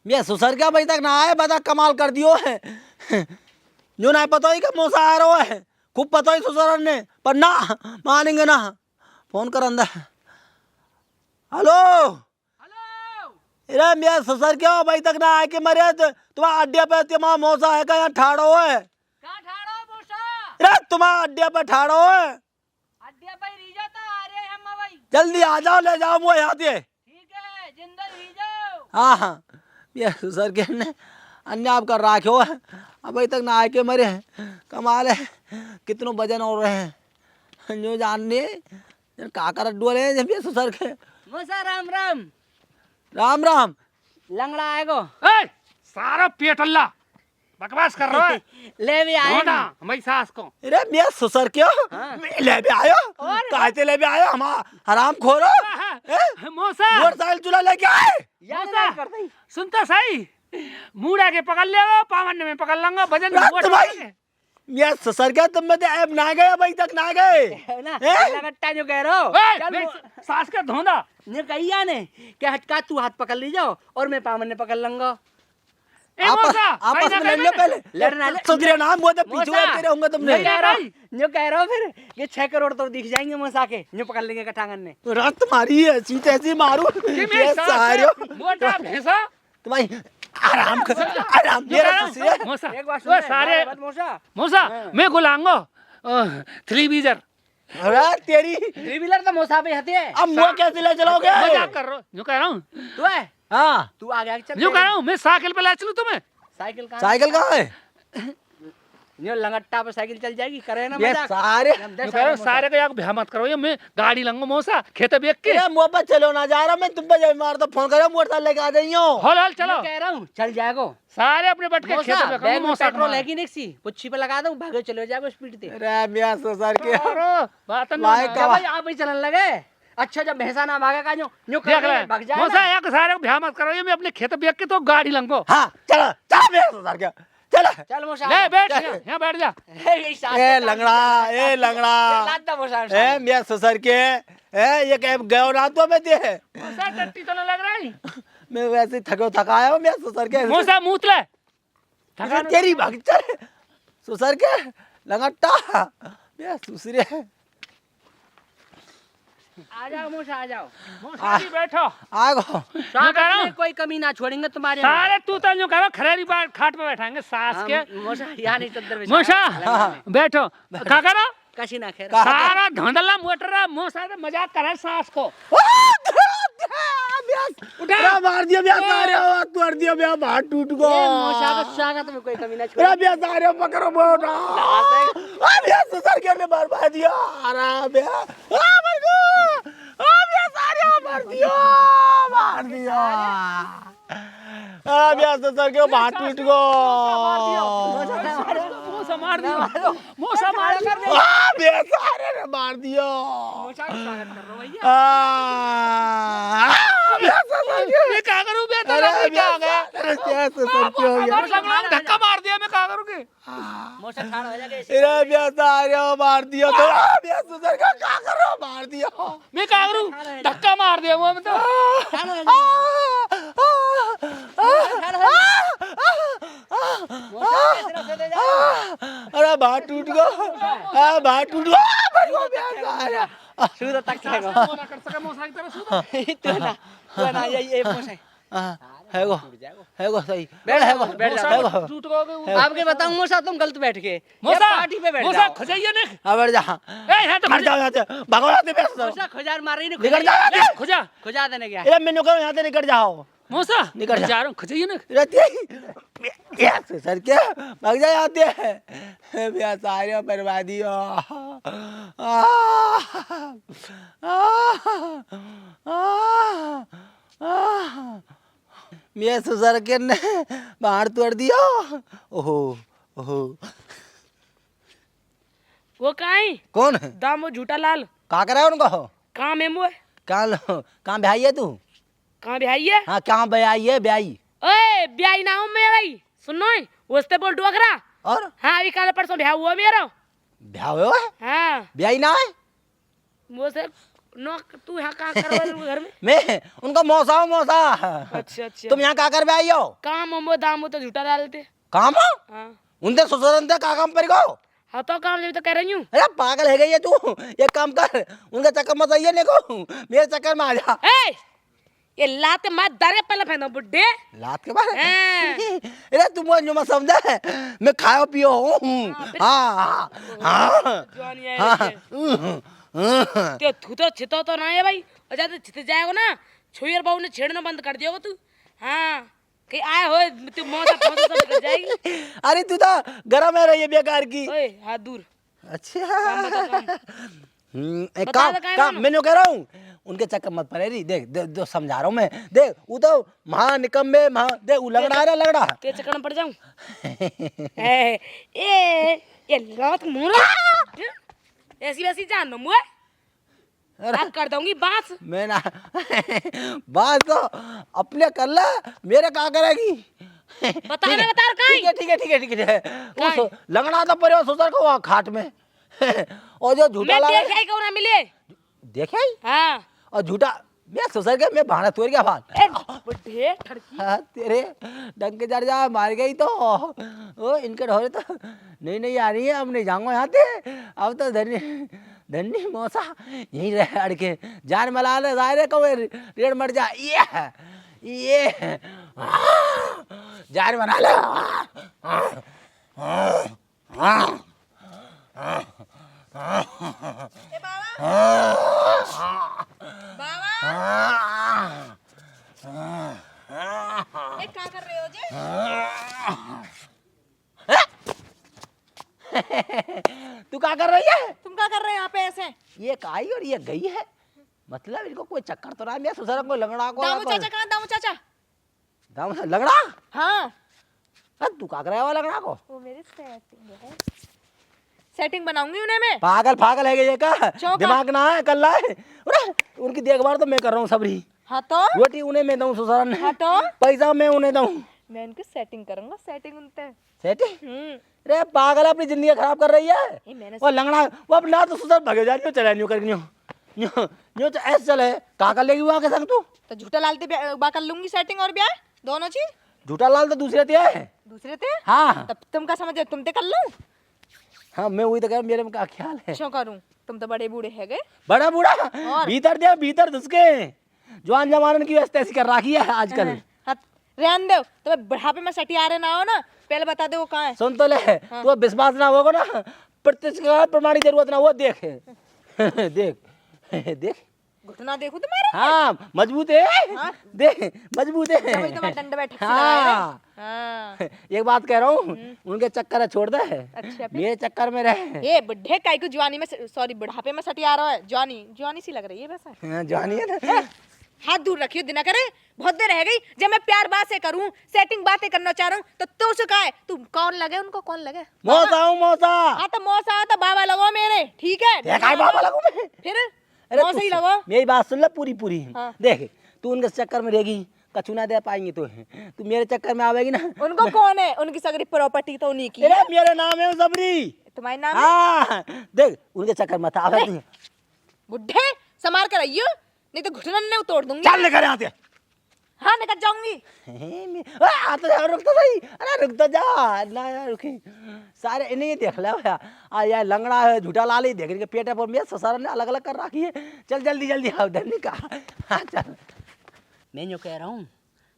मैं ससुर क्या भाई तक ना आए बता कमाल कर दियो है जो ना पता ही कि मौसा आ रहा है खूब पता ही ससुर ने पर ना मानेंगे ना फोन कर अंदर हेलो अरे मैं ससुर क्या भाई तक ना आए के मरे तुम्हारा अड्डे पे तुम्हारा मौसा है का यहाँ ठाड़ो है अरे तुम्हारा अड्डे पे ठाड़ो है जल्दी आ जाओ ले जाओ वो यहाँ से हाँ हाँ ये ससुर के ने अन्य आप कर राख्यो है अभी तक ना आके मरे हैं कमाल है कितनों वजन हो रहे हैं जो जानने काकर अड्डू रहे हैं जब ये ससुर के मोसा राम राम राम राम लंगड़ा आएगो सारा पेट अल्लाह बकवास कर रहा है ले भी आए ढूंढा हमारी सास को अरे मैं ससुर क्यों हाँ। ले भी आयो काहे ले भी आयो हम हराम खोरो मौसा मोटरसाइकिल चुला लेके आए मौसा सुनता सही मुड़ा के पकड़ लेगा पावन में पकड़ लूंगा भजन रात भाई ये ससुर क्या तुम में ऐब ना गए अभी तक ना गए ना हैं? लगट्टा जो कह रहो मेरी सास का धोंदा ने कहिया ने कि हटका तू हाथ पकड़ ली जाओ और मैं पावन ने पकड़ लूंगा ए मौसा आपस में लड़ लो पहले लड़ना सुधरे नाम वो तो पीछे तेरे होंगे तुमने कह रहा हूँ फिर ये 6 करोड़ तो दिख जाएंगे मोसा के जो पकड़ लेंगे कटांगन ने रात मारी है सीट ऐसी मारू ये सारे मोटा भैंसा तुम्हारी आराम मेरा ससुर मौसा एक बात वो सुन सारे मोसा मौसा मैं गुलांगो 3 व्हीलर अरे तेरी थ्री व्हीलर तो मोसा पे हते अब मुँह कैसे ले चलोगे मजाक कर रहा हूँ जो कह रहा हूँ तू है हाँ तू आगे आगे चल जो कह रहा हूँ मैं साइकिल पे ला चलूँ तुम्हें साइकिल कहाँ साइकिल कहाँ है न्यू लंगट्टा पे साइकिल चल जाएगी करे ना ये मजाक सारे जो कह रहा हूँ सारे को यार भ्या मत करो ये मैं गाड़ी लंगो मौसा खेत बेच के ये मुँह पर चलो ना जा रहा मैं तुम पे जब मार तो फोन करो मोटरसाइकिल लेके आ जाइयो हॉल हॉल चलो कह रहा हूँ चल जाएगो सारे अपने बट के खेत मोसा में बैग में मौसा पेट्रोल है कि नहीं सी पुच्छी पे लगा दूं भागे चले जाएगो स्पीड से अरे मियां ससुर के बात भाई ना का- भाई आप ही चलन लगे अच्छा जब भैंसा ना भागे का जो देख ले भाग जाए मौसा यार सारे को भ्या मत करो ये मैं अपने खेत बेच के तो गाड़ी लंगो हाँ चलो चलो मियां ससुर के चलो चल मोसा ले बैठ यहाँ बैठ जा ए लंगड़ा लाद दो मोसा ए मियां ससुर के ए ये कह गयो ना तो मैं दे मौसा टट्टी तो ना लग रहा है मैं वैसे ही थको थकाया हूँ मियां ससुर के मौसा मूत ले अरे तेरी भाग चल ससुर के लंगट्टा मियां ससुरे आ जाओ मोसा आ जाओ मौसा जी बैठो आगो मैं कह रहा हूँ कोई कमी ना छोड़ेंगे तुम्हारे सारे तू तो जो कह रहा खरेरी खाट पे बैठाएंगे सास के मोसा यहाँ नहीं चद्दर मौसा बैठो क्या करो कशी ना खेर सारा धंधला मोटरा मौसा तो मजाक करे सास को उठा मार दिया ब्याह सारे तोड़ दिया ब्याह भाट टूट गो मोसा का स्वागत में कोई कमी ना अरे छोड़ेंगे ब्याह सारे पकड़ो बोटा ब्याह ससुर के ने बर्बाद दिया अरे ब्याह मर गो ब्याह सारे मार दिया ब्याह ससुर के भाट टूट गो मौसा मार दियो मौसा मार कर ब्याह सारे ने मार दिया मोसा का स्वागत कर रहा हूँ भैया ब्याह ससुर के मैं क्या करूं बे तो अरे क्या हो गया ब्याह ससुर के हो गया धक्का मार दिया मैं क्या करूंगी मोसा ठाड़ हो जाएगा अरे ब्याह सारे मार दिया तो ब्याह ससुर का क्या करो मार दिया मैं क्या करूं धक्का मार दिया वो मैं तो अरे भाट टूट गया भाट टूट गया शुरू तक जाएगा ना कर सके मौसा की तरह सुधा तो ना ये मोसा है गो सही बैठ जा टूट गए आपके बताऊं मोसा तुम गलत बैठ के मौसा पार्टी पे बैठ मौसा जाओ खजाइए ने अब बैठ जा ए यहां तो मर जाओ यहाँ से भगवान से बैठ जाओ मोसा खुजार मार रही ने निकल जाओ यहाँ से खुजा खुजा देने गया अरे मैंने कहा यहाँ से निकल जाओ मौसा निकल जा। जा रहा हूं खजाइए ने रहते सर क्या भाग जा जाते हैं ब्याह सारे बर्बादी हो मैं ससुर के ने बाहर तोड़ दिया ओहो ओहो वो काई कौन दामो झूठा लाल कहाँ करा उनको कहाँ मेमो है कहाँ ब्याई है तू कहाँ ब्याई है हाँ कहाँ ब्याई है ब्याई ओए ब्याई ना हूँ मैं भाई सुनो उससे बोल डोकरा और हाँ अभी कल परसों ब्याह हुआ मेरा ब्याह हुआ है हाँ ब्याई ना है वो से नो तू यहाँ कहाँ कर रहा है घर में? मैं उनका मौसा हूँ, मौसा। अच्छा अच्छा। तुम यहाँ क्या कर भी आई हो? काम मोमो दाम तो झूठा डालते। काम हो? हाँ उनसे ससुरन से का काम पर गो? हाँ तो काम जब तो कह रही हूँ। अरे पागल है गई है तू, एक काम कर, उनके चक्कर मत आइए देखो, मेरे चक्कर में आ जा। ए ये लाते मत दारे पहले फेंको बुड्ढे। लात के बारे हाँ। अरे तुम जो मत समझा, मैं खाओ पियो हूँ। हाँ हाँ जवानी है हाँ इसके। ते तू तो छितो तो ना है भाई, और ज्यादा छित जाएगा ना छुईर बहू ने छेड़ना बंद कर दिया तू। हाँ कहीं आए हो तू मौसा सब कर जाएगी। अरे तू तो गरम है रही है बेकार की। ओए हाथ दूर। अच्छा काम बता काम। एक बता काम दे काय काम मानो। मैं कह रहा हूँ, उनके चक्कर मत पड़े रही। देख जो समझा रहा हूँ मैं, देख वो तो महा निकम्बे महा, देख वो लगड़ा है लगड़ा। तेरे चक्कर में पड़ जाऊं। ये लात मुरा ऐसी वैसी जान लो मुए अब कर दूंगी बात। मैं ना बात तो अपने कर ले, मेरे क्या करेगी? बता ना बता ठीक है ठीक है ठीक है ठीक है। उस लगड़ा तो पड़े ससुर को वहाँ खाट में और जो झूठा मैं लगा देख आई कौन मिले। देखे हाँ और झूठा मैं ससुर के मैं भाड़ा तोड़ गया भाल। ए बुड्ढे ठड़की। हाँ, तेरे डंग के जड़ जा मार गई तो ओ इनके ढोरे तो नहीं आ रही है, अब नहीं जाऊंगा यहाँ से। अब तो धनी धनी मौसा यहीं रह अड़के जान मला ले जाए कौ रेड़ मर जा ये जान बना ले। ए क्या कर रहे हो जे? तू क्या कर रही है? तुम क्या कर रहे हो यहाँ पे ऐसे? ये काई और ये गई है, मतलब इनको कोई चक्कर तो रहा है। ससुर को लगड़ा को दामू चाचा कहाँ? दामू चाचा? दाम लगड़ा। हाँ तू क्या कर रहा है लगड़ा को? वो मेरी सेटिंग है, सेटिंग बनाऊंगी उन्हें मैं। पागल पागल है ये का चौका। दिमाग ना है कल है। उनकी देखभाल तो मैं कर रहा हूँ सबरी, हाँ तो रोटी उन्हें मैं दूँ, ससुर ने हाँ तो पैसा मैं उन्हें दूँ। मैं इनकी सेटिंग करूंगा, सेटिंग उनते। सेठी अरे पागल अपनी जिंदगी खराब कर रही है। ये मैंने वो लंगड़ा वो अपना तो ससुर भगे जा रही चला नहीं करनी न्यू तो ऐसे चले का कर लेगी वो आके संग तू। तो झूठा लालते बा कर लूंगी सेटिंग और ब्याह दोनों चीज। झूठा लाल तो दूसरे ते है। दूसरे थे हाँ तब तुम क्या समझे? तुम ते कर लूं? हाँ मैं वही तो कह रहा हूँ, मेरे में क्या ख्याल है। क्यों करूं? तुम तो बड़े बूढ़े है गए। बड़ा बूढ़ा और? भीतर दे भीतर घुसके जवान जमानन की व्यवस्था ऐसी कर रखी है आजकल। हाँ रहन दो, तुम्हें बुढ़ापे में सटी आ रहे ना हो ना, पहले बता दो वो कहाँ है। सुन तो ले तो विश्वास ना होगा ना, प्रत्यक्ष प्रमाण की जरूरत ना वो देख देख देख घुटना देखो तुम्हारे। हाँ मजबूत है। देख मजबूत है। वही तो मैं डंडे बैठ के हाँ हाँ एक बात कह रहा हूँ, उनके चक्कर है छोड़ दे, अच्छा फिर? मेरे चक्कर में रहे। ये बुढ़े काई को जवानी में सॉरी बुढ़ापे में सटी आ रहा है। जवानी जवानी सी लग रही है वैसे। हाँ, जवानी है ना। हाथ दूर रखियो दिना करे, बहुत देर रह गई। जब मैं प्यार बात से करूं, सेटिंग बातें करना चाह रहा हूं तो तू से कहा है तू कौन लगे? उनको कौन लगे? मौसा हूँ मौसा। हाँ तो मौसा तो बाबा लगो मेरे, ठीक है? देखा है बाबा लगू मैं। फिर अरे मौसा ही तू- लगो। मेरी बात सुन ले पूरी पूरी। हाँ। देख तू उनके चक्कर में रहेगी कछु ना दे पाएंगे तो तू मेरे चक्कर में आवेगी ना। उनको कौन है? उनकी सगरी प्रॉपर्टी तो उन्हीं की अरे है। मेरे नाम है सबरी। तुम्हारे नाम है? हाँ देख उनके चक्कर मत आवे तू। बुढ़े संभाल कर रहियो, नहीं तो घुटना ने तोड़ दूंगी। चल निकल यहाँ से। हाँ निकल जाऊंगी। तो जा रुक तो सही। अरे रुक तो जा ना यार रुकी सारे इन्हें देख ले भैया। आ यार लंगड़ा है झूठा लाल ही देख के पेट पर मेरे ससुर ने अलग अलग कर रखी है। चल जल्दी जल्दी आओ धनी का। हाँ चल मैं जो कह रहा हूँ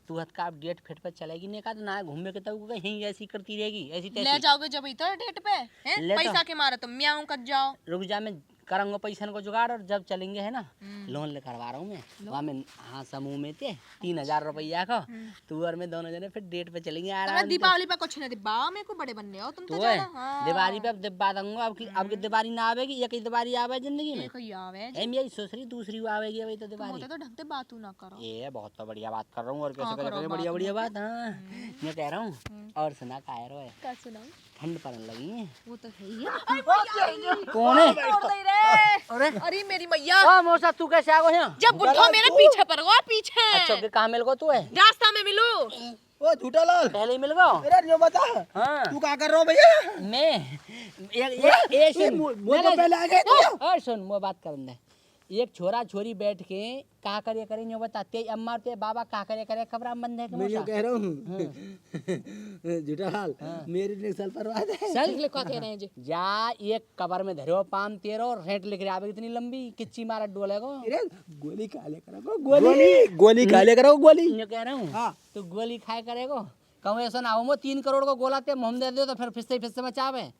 तू हथ का डेट फेट पर चलेगी नहीं का तो ना घूमे के तब कहीं ऐसी करती रहेगी ऐसी ले तैसी। जाओगे जब इधर डेट पे हैं? ले तो। पैसा के मारे तुम म्याऊं कर जाओ। रुक जा मैं करूँगा पैसा को जुगाड़ और जब चलेंगे है ना लोन ले करवा रहा हूँ मैं वहाँ में। हाँ समूह में थे 3000 रुपया का तू और मैं दोनों जने फिर डेट पे चलेंगे तुम्हें आराम से। दीपावली पे कुछ नहीं दिब्बा, मेरे को बड़े बनने हो तुम तो तो है ज्यादा। हाँ। दिवाली पे अब दिब्बा दूंगा अब की दिवाली ना आवेगी या कई दिवाली आवे जिंदगी में। एक ही आवे एम यही दूसरी दूसरी आवेगी अभी तो दिवाली। होते तो ढंग से बात ना करो। ये बहुत तो बढ़िया बात कर रहा हूँ और कैसे हाँ, कैसे करो बढ़िया बात, बढ़िया बात। हाँ मैं कह रहा हूँ और सुना कायरो है क्या सुनाऊं? ठंड पड़ने लगी है। वो तो है ही। कौन है? तोड़ दे रे। अरे मेरी मैया, ओ मौसा तू कैसे आ गया यहाँ? जब बुढ़ो मेरे पीछे पर गो पीछे अच्छा के कहाँ मिल गो तू है? रास्ता में मिलू। ओ झूठा लाल पहले ही मिल गो। अरे जो बता हाँ तू क्या कर रहा हो भैया? मैं ये सुन मुझे पहले आ गए तू। और सुन मैं बात करन दे। एक छोरा छोरी बैठ के का करे करे न्यो बताते अम्मा ते बाबा का करे करे खबरा बंद है मैं यूं कह रहा हूँ झूठा हाल मेरी ने साल परवाह है चल लिखवा कह रहे हैं जी जा एक कबर में धरो पाम तेरो रेट लिख रहा इतनी लंबी किच्ची मारा डोले को अरे गोली खा ले करो गोली खा ले करो गोली न्यो कह रहा हूँ हाँ। तू गोली खाए करेगो कहूँ ऐसा ना हो 3 करोड़ को गोला ते मुँह दे दो तो फिर फिर मचावे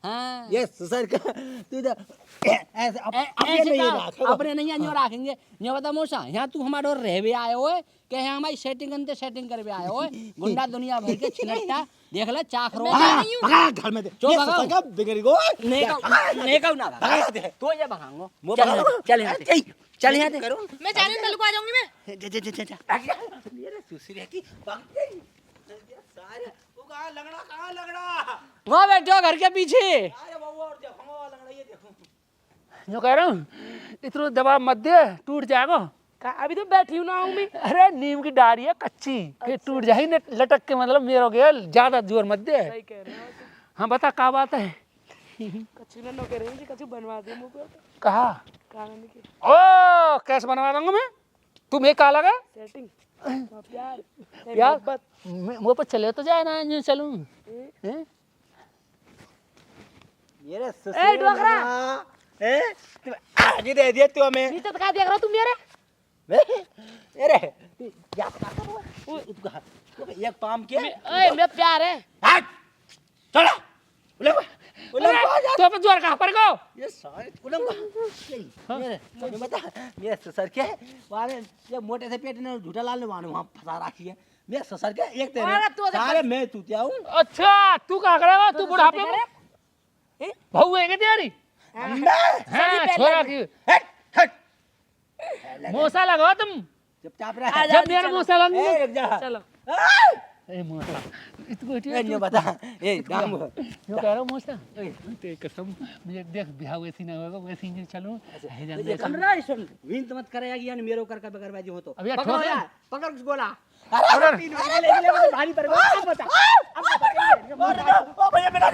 हाँ ये ससुर का तू तो ऐसे अपने नहीं रखो अपने नहीं न्यो रखेंगे न्यो बता मोसा यहाँ तू हमारे और रह भी आए हो के यहाँ हमारी सेटिंग कर भी आए हो गुंडा दुनिया भर के छिलट्टा देख ले चाख रो भगा घर में चो ये भगाओ। ससुर का बिगड़ गो नहीं कहूँ ना भगा दे तो ये भगाऊंगा वो चल भगाओ। चल यहाँ से चल यहाँ से मैं जा रही हूँ कल को आ जाऊंगी मैं मेरे सुसुर की सारे तू कहाँ लगड़ा वहाँ बैठो घर के पीछे अरे बाबू और देखो लगड़ा ये देखो जो कह रहा हूँ इतना दबाव मत दे टूट जाएगा अभी तो बैठी हूँ ना हूँ मैं। अरे नीम की डाली है कच्ची फिर टूट जाएगी ने लटक के मतलब मेरा गया ज्यादा जोर मत दे सही कह रहे हो हाँ बता क्या बात है कच्ची ना कह रही है कच्ची बनवा दे मुझे तो कहा कारण की ओ कैसे बनवा दूंगा मैं तुम एक कहा लगा सेटिंग प्यार यार मोहब्बत वो पर चले तो जाए ना यूं चलूं हैं? मेरे ए, सुसुर डोकरा। ए तू आगे दे दिया तू हमें नीचे क्या देख रहा तू मेरे अरे तू क्या कर एक पाम के ओए मैं प्यार है हट चला उलम उलम आ जा तो अपन जोर कहाँ पर गो ये सारे उलम मेरे मैं बता मेरे ससुर के वहां में ये मोटे से पेट ने झूठा लाल ने वहां फंसा रखी है मेरे ससुर के एक अरे तू तेरे सारे मैं तू क्या हूं अच्छा तू कहाँ करेगा तू बुढ़ापे में बहू है क्या तेरी हाँ छोरा की हट हट मोसा लगाओ तुम चुपचाप रह जब मेरा मोसा लग ए रुक जा चलो ए मोसा इसको ए न्यू बता ए गाम जो कह रहा हूँ मोसा तेरी कसम मुझे देख ब्याह वैसी ना होगा वैसी नहीं चलूं है जान ये कमरा है सुन विंत मत करेगा यानी मेरो कर बगैर बाजी हो तो अब यार पकड़ो ठोक यार पकड़ कुछ गोला अरे ले भारी पर अब बता ओ भैया मेरा